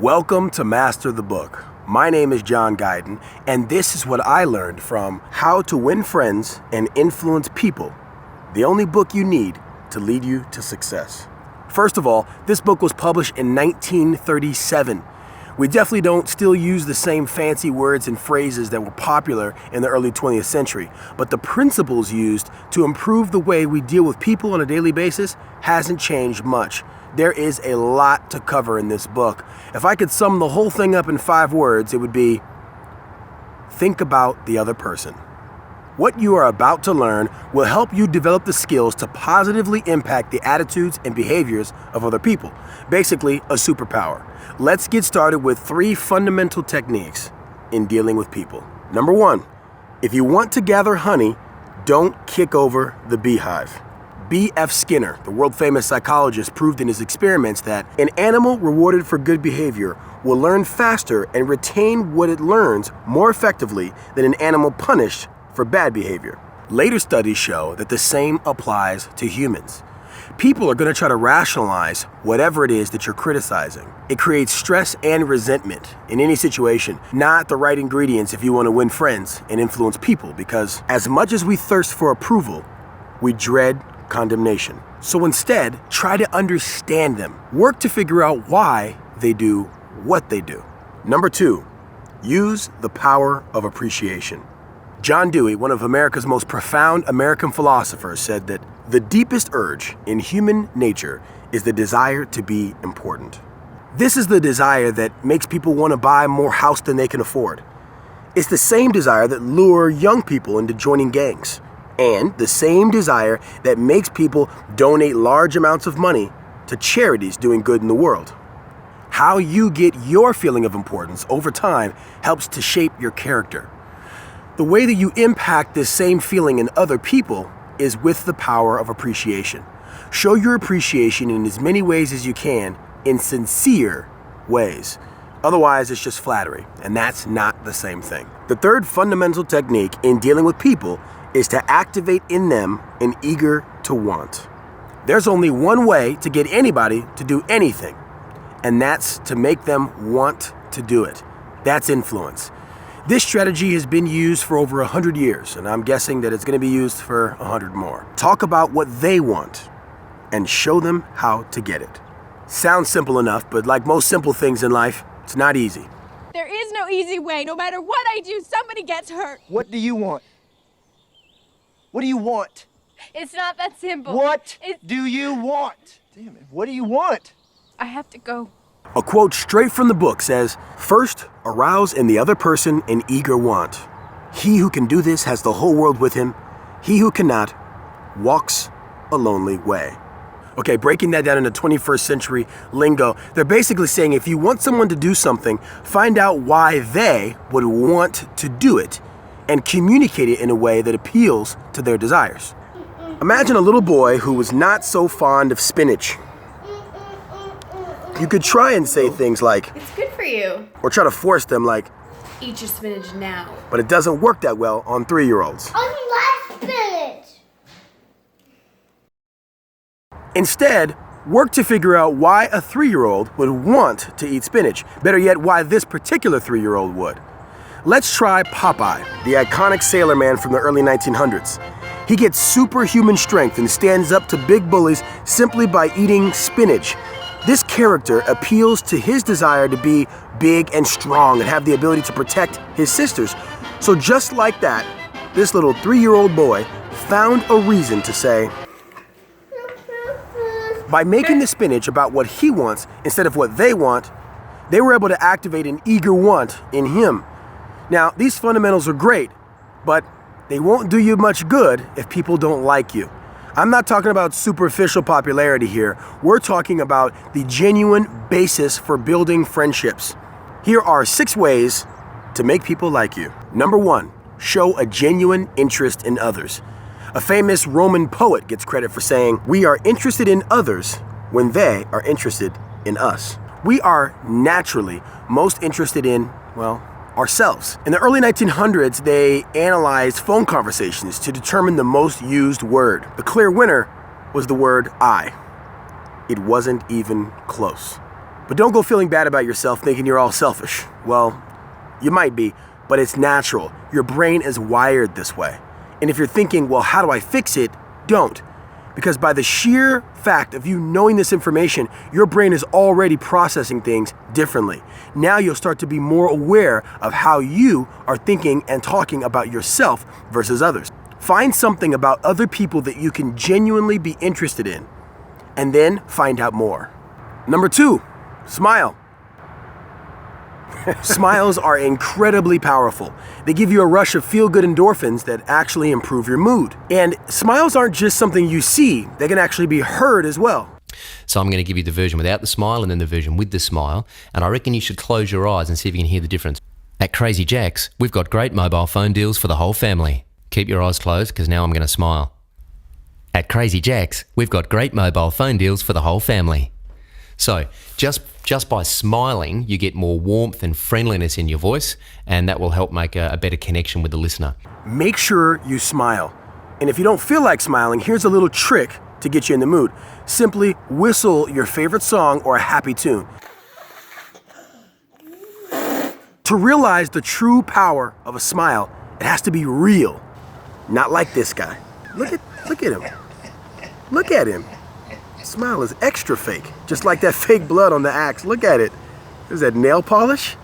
Welcome to Master the Book. My name is John Guydon, and this is what I learned from How to Win Friends and Influence People, the only book you need to lead you to success. First of all, this book was published in 1937. We definitely don't still use the same fancy words and phrases that were popular in the early 20th century, but the principles used to improve the way we deal with people on a daily basis hasn't changed much. There is a lot to cover in this book. If I could sum the whole thing up in 5 words, it would be, think about the other person. What you are about to learn will help you develop the skills to positively impact the attitudes and behaviors of other people. Basically, a superpower. Let's get started with 3 fundamental techniques in dealing with people. Number 1, if you want to gather honey, don't kick over the beehive. B.F. Skinner, the world-famous psychologist, proved in his experiments that an animal rewarded for good behavior will learn faster and retain what it learns more effectively than an animal punished for bad behavior. Later studies show that the same applies to humans. People are going to try to rationalize whatever it is that you're criticizing. It creates stress and resentment in any situation, not the right ingredients if you want to win friends and influence people, because as much as we thirst for approval, we dread condemnation. So instead, try to understand them. Work to figure out why they do what they do. Number 2, use the power of appreciation. John Dewey, one of America's most profound American philosophers, said that the deepest urge in human nature is the desire to be important. This is the desire that makes people want to buy more house than they can afford. It's the same desire that lures young people into joining gangs, and the same desire that makes people donate large amounts of money to charities doing good in the world. How you get your feeling of importance over time helps to shape your character. The way that you impact this same feeling in other people is with the power of appreciation. Show your appreciation in as many ways as you can, in sincere ways. Otherwise, it's just flattery, and that's not the same thing. The third fundamental technique in dealing with people is to activate in them an eager to want. There's only one way to get anybody to do anything, and that's to make them want to do it. That's influence. This strategy has been used for over 100 years, and I'm guessing that it's going to be used for 100 more. Talk about what they want and show them how to get it. Sounds simple enough, but like most simple things in life, it's not easy. There is no easy way. No matter what I do, somebody gets hurt. What do you want? What do you want? It's not that simple. What do you want? Damn it, what do you want? I have to go. A quote straight from the book says, "First, arouse in the other person an eager want. He who can do this has the whole world with him. He who cannot walks a lonely way." Okay, breaking that down into 21st century lingo, they're basically saying if you want someone to do something, find out why they would want to do it and communicate it in a way that appeals to their desires. Imagine a little boy who was not so fond of spinach. You could try and say things like, It's good for you. or try to force them like, Eat your spinach now. but it doesn't work that well on 3-year-olds. I like spinach. Instead, work to figure out why a 3-year-old would want to eat spinach. Better yet, why this particular 3-year-old would. Let's try Popeye, the iconic sailor man from the early 1900s. He gets superhuman strength and stands up to big bullies simply by eating spinach. This character appeals to his desire to be big and strong and have the ability to protect his sisters. So just like that, this little 3-year-old boy found a reason to say, by making the spinach about what he wants instead of what they want, they were able to activate an eager want in him. Now, these fundamentals are great, but they won't do you much good if people don't like you. I'm not talking about superficial popularity here. We're talking about the genuine basis for building friendships. Here are 6 ways to make people like you. Number 1, show a genuine interest in others. A famous Roman poet gets credit for saying, "We are interested in others when they are interested in us." We are naturally most interested in, well, ourselves. In the early 1900s, they analyzed phone conversations to determine the most used word. The clear winner was the word I. It wasn't even close. But don't go feeling bad about yourself thinking you're all selfish. Well, you might be, but it's natural. Your brain is wired this way. And if you're thinking, well, how do I fix it? Don't. Because by the sheer fact of you knowing this information, your brain is already processing things differently. Now you'll start to be more aware of how you are thinking and talking about yourself versus others. Find something about other people that you can genuinely be interested in, and then find out more. Number 2, smile. Smiles are incredibly powerful. They give you a rush of feel-good endorphins that actually improve your mood. And smiles aren't just something you see, they can actually be heard as well. So I'm going to give you the version without the smile and then the version with the smile, and I reckon you should close your eyes and see if you can hear the difference. At Crazy Jack's, we've got great mobile phone deals for the whole family. Keep your eyes closed because now I'm going to smile. At Crazy Jack's, we've got great mobile phone deals for the whole family. So just by smiling, you get more warmth and friendliness in your voice, and that will help make a better connection with the listener. Make sure you smile. And if you don't feel like smiling, here's a little trick to get you in the mood. Simply whistle your favorite song or a happy tune. To realize the true power of a smile, it has to be real. Not like this guy. Look at him. Look at him. Smile is extra fake, just like that fake blood on the axe. Look at it. Is that nail polish?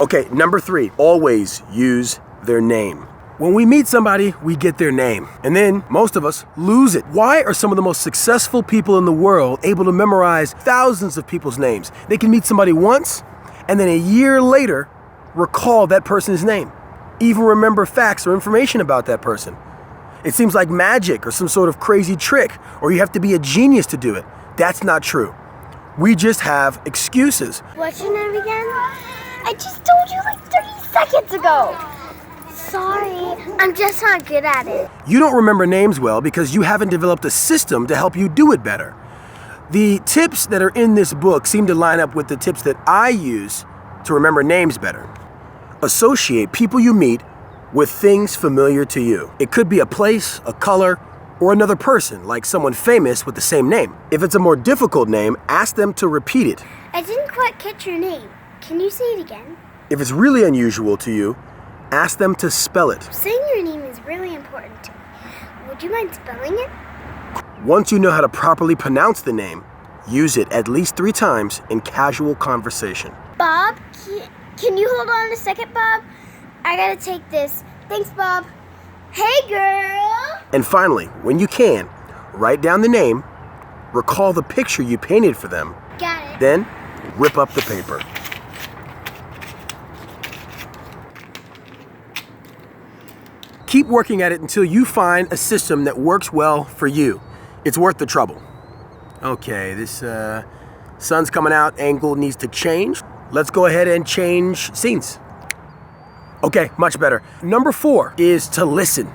Okay, number 3, always use their name. When we meet somebody, we get their name, and then most of us lose it. Why are some of the most successful people in the world able to memorize thousands of people's names? They can meet somebody once, and then a year later, recall that person's name. Even remember facts or information about that person. It seems like magic or some sort of crazy trick, or you have to be a genius to do it. That's not true. We just have excuses. What's your name again? I just told you like 30 seconds ago. Sorry, I'm just not good at it. You don't remember names well because you haven't developed a system to help you do it better. The tips that are in this book seem to line up with the tips that I use to remember names better. Associate people you meet with things familiar to you. It could be a place, a color, or another person, like someone famous with the same name. If it's a more difficult name, ask them to repeat it. I didn't quite catch your name. Can you say it again? If it's really unusual to you, ask them to spell it. Saying your name is really important to me. Would you mind spelling it? Once you know how to properly pronounce the name, use it at least 3 times in casual conversation. Bob, can you hold on a second, Bob? I gotta take this. Thanks, Bob. Hey, girl! And finally, when you can, write down the name, recall the picture you painted for them, Got it. then rip up the paper. Keep working at it until you find a system that works well for you. It's worth the trouble. Okay, this sun's coming out, angle needs to change. Let's go ahead and change scenes. Okay, much better. Number 4 is to listen.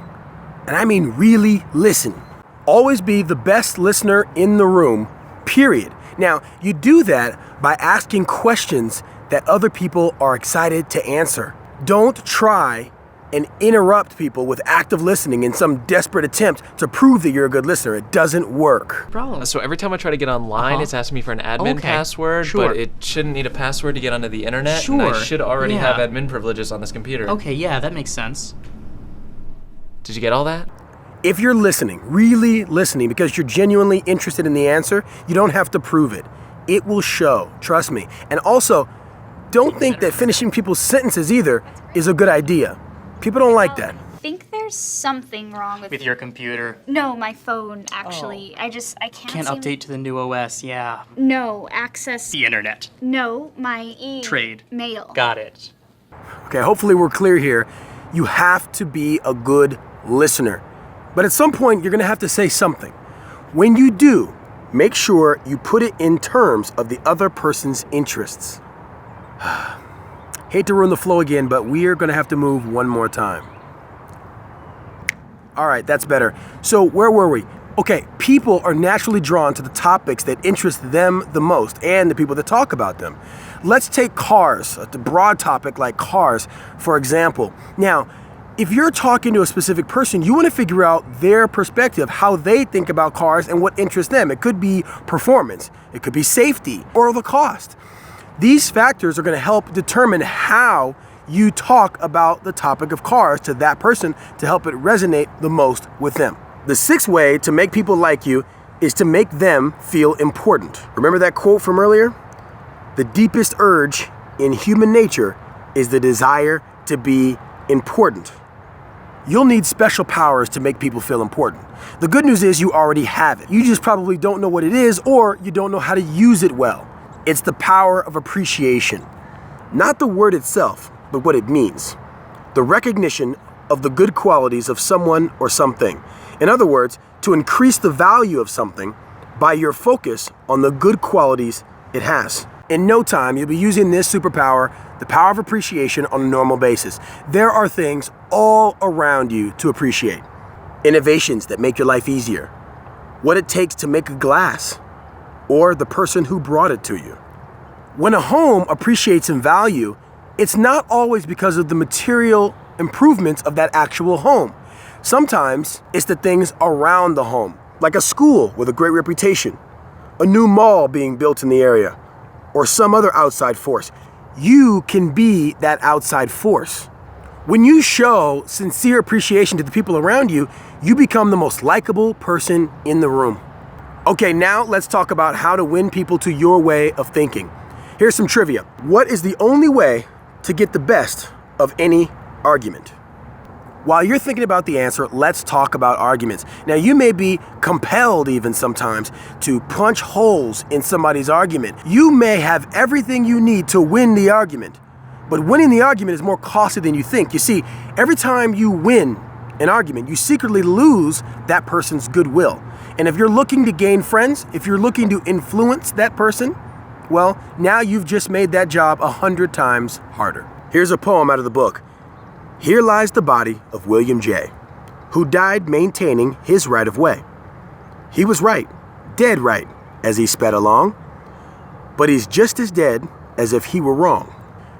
And I mean really listen. Always be the best listener in the room, period. Now, you do that by asking questions that other people are excited to answer. Don't try and interrupt people with active listening in some desperate attempt to prove that you're a good listener. It doesn't work. Problem. So every time I try to get online, it's asking me for an admin password, but it shouldn't need a password to get onto the internet, and I should already have admin privileges on this computer. Okay, yeah, that makes sense. Did you get all that? If you're listening, really listening, because you're genuinely interested in the answer, you don't have to prove it. It will show, trust me. And also, don't think that finishing people's sentences either is a good idea. People don't like that. I think there's something wrong with your computer. No, my phone, actually. I can't seem update to the new OS, yeah. No, access. The internet. No, my Trade. mail. Got it. Okay, hopefully we're clear here. You have to be a good listener. But at some point, you're gonna have to say something. When you do, make sure you put it in terms of the other person's interests. Hate to ruin the flow again, but we're gonna have to move one more time. All right, that's better. So where were we? Okay, people are naturally drawn to the topics that interest them the most and the people that talk about them. Let's take cars, the broad topic like cars, for example. Now, If you're talking to a specific person, you want to figure out their perspective, how they think about cars and what interests them. It could be performance, it could be safety, or the cost. These factors are going to help determine how you talk about the topic of cars to that person to help it resonate the most with them. The sixth way to make people like you is to make them feel important. Remember that quote from earlier? The deepest urge in human nature is the desire to be important. You'll need special powers to make people feel important. The good news is you already have it. You just probably don't know what it is, or you don't know how to use it well. It's the power of appreciation. Not the word itself, but what it means. The recognition of the good qualities of someone or something. In other words, to increase the value of something by your focus on the good qualities it has. In no time, you'll be using this superpower, the power of appreciation, on a normal basis. There are things all around you to appreciate. Innovations that make your life easier. What it takes to make a glass, or the person who brought it to you. When a home appreciates in value, it's not always because of the material improvements of that actual home. Sometimes it's the things around the home, like a school with a great reputation, a new mall being built in the area, or some other outside force. You can be that outside force. When you show sincere appreciation to the people around you, you become the most likable person in the room. Okay, now let's talk about how to win people to your way of thinking. Here's some trivia. What is the only way to get the best of any argument? While you're thinking about the answer, let's talk about arguments. Now, you may be compelled even sometimes to punch holes in somebody's argument. You may have everything you need to win the argument, but winning the argument is more costly than you think. You see, every time you win an argument, you secretly lose that person's goodwill. And if you're looking to gain friends, if you're looking to influence that person, well, now you've just made that job 100 times harder. Here's a poem out of the book. Here lies the body of William J., who died maintaining his right of way. He was right, dead right, as he sped along, but he's just as dead as if he were wrong.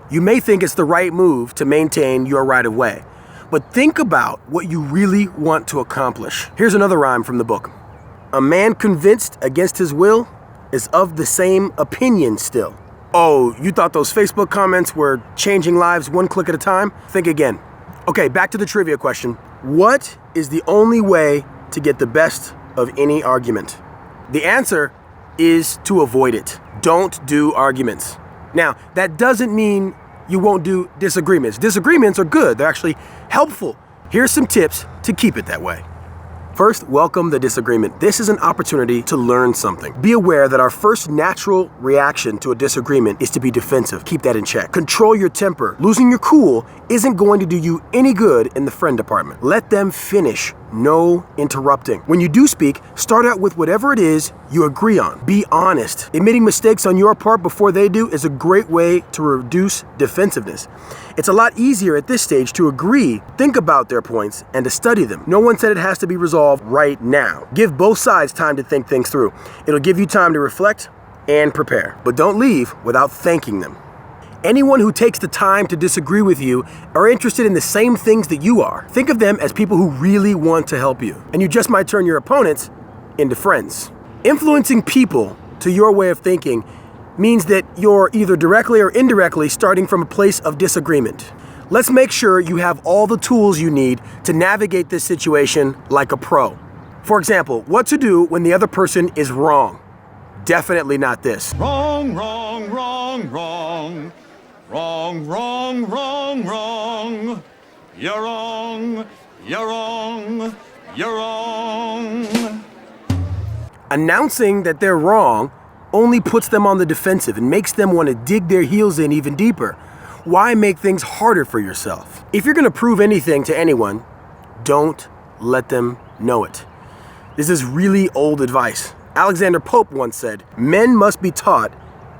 You may think it's the right move to maintain your right of way, but think about what you really want to accomplish. Here's another rhyme from the book. A man convinced against his will is of the same opinion still. Oh, you thought those Facebook comments were changing lives one click at a time? Think again. Okay, back to the trivia question. What is the only way to get the best of any argument? The answer is to avoid it. Don't do arguments. Now, that doesn't mean you won't do disagreements. Disagreements are good. They're actually helpful. Here's some tips to keep it that way. First, welcome the disagreement. This is an opportunity to learn something. Be aware that our first natural reaction to a disagreement is to be defensive. Keep that in check. Control your temper. Losing your cool isn't going to do you any good in the friend department. Let them finish. No interrupting. When you do speak, start out with whatever it is you agree on. Be honest. Admitting mistakes on your part before they do is a great way to reduce defensiveness. It's a lot easier at this stage to agree, think about their points, and to study them. No one said it has to be resolved right now. Give both sides time to think things through. It'll give you time to reflect and prepare. But don't leave without thanking them. Anyone who takes the time to disagree with you are interested in the same things that you are. Think of them as people who really want to help you. And you just might turn your opponents into friends. Influencing people to your way of thinking means that you're either directly or indirectly starting from a place of disagreement. Let's make sure you have all the tools you need to navigate this situation like a pro. For example, what to do when the other person is wrong. Definitely not this. Wrong, wrong, wrong, wrong. Wrong, wrong, wrong, wrong. You're wrong, you're wrong, you're wrong. Announcing that they're wrong only puts them on the defensive and makes them want to dig their heels in even deeper. Why make things harder for yourself? If you're going to prove anything to anyone, don't let them know it. This is really old advice. Alexander Pope once said, "Men must be taught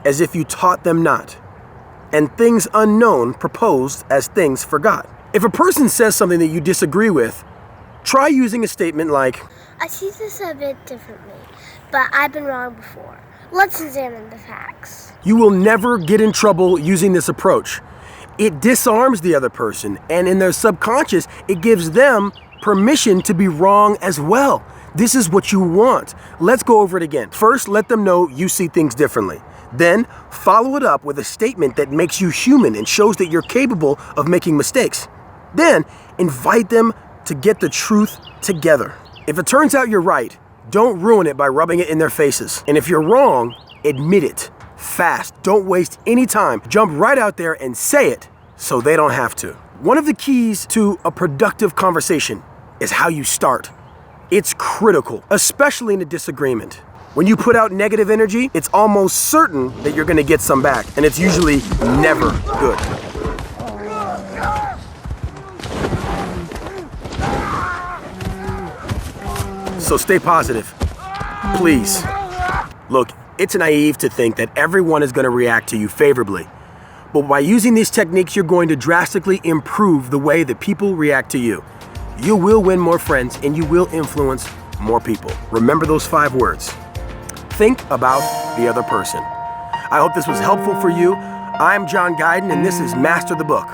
as if you taught them not, and things unknown proposed as things forgot." If a person says something that you disagree with, try using a statement like, I see this a bit differently, but I've been wrong before. Let's examine the facts. You will never get in trouble using this approach. It disarms the other person, and in their subconscious, it gives them permission to be wrong as well. This is what you want. Let's go over it again. First, let them know you see things differently. Then, follow it up with a statement that makes you human and shows that you're capable of making mistakes. Then, invite them to get the truth together. If it turns out you're right, don't ruin it by rubbing it in their faces. And if you're wrong, admit it. Fast. Don't waste any time. Jump right out there and say it so they don't have to. One of the keys to a productive conversation is how you start. It's critical, especially in a disagreement. When you put out negative energy, it's almost certain that you're gonna get some back, and it's usually never good. So stay positive, please. Look, it's naive to think that everyone is gonna react to you favorably. But by using these techniques, you're going to drastically improve the way that people react to you. You will win more friends and you will influence more people. Remember those 5 words. Think about the other person. I hope this was helpful for you. I'm John Guydon, and this is Master the Book.